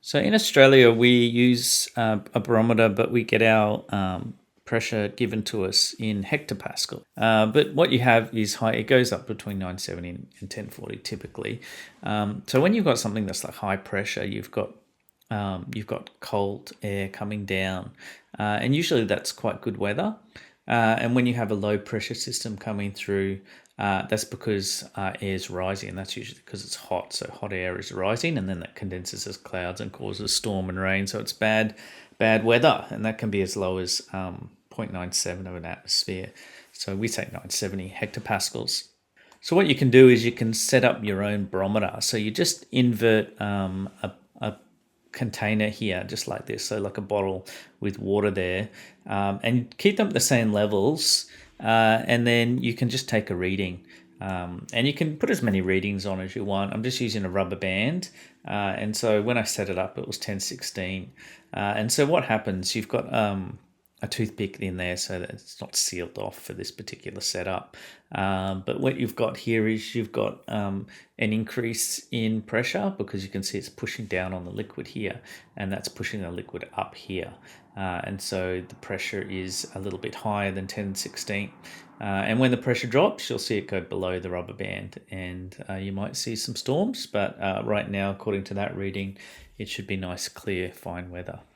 So in Australia, we use a barometer, but we get our pressure given to us in hectopascal. But what you have is high; it goes up between 970 and 1040 typically. So when you've got something that's like high pressure, you've got cold air coming down, and usually that's quite good weather. And when you have a low pressure system coming through, that's because air is rising, and that's usually because it's hot. So hot air is rising, and then that condenses as clouds and causes storm and rain. So it's bad weather, and that can be as low as 0.97 of an atmosphere. So we say 970 hectopascals. So what you can do is you can set up your own barometer. So you just invert a container here, just like this, so like a bottle with water there, and keep them at the same levels, and then you can just take a reading, and you can put as many readings on as you want. I'm just using a rubber band, and so when I set it up, it was 1016, and so what happens? You've got a toothpick in there so that it's not sealed off for this particular setup. But what you've got here is you've got an increase in pressure because you can see it's pushing down on the liquid here, and that's pushing the liquid up here. And so the pressure is a little bit higher than 1016. And when the pressure drops, you'll see it go below the rubber band, and you might see some storms. But right now, according to that reading, it should be nice, clear, fine weather.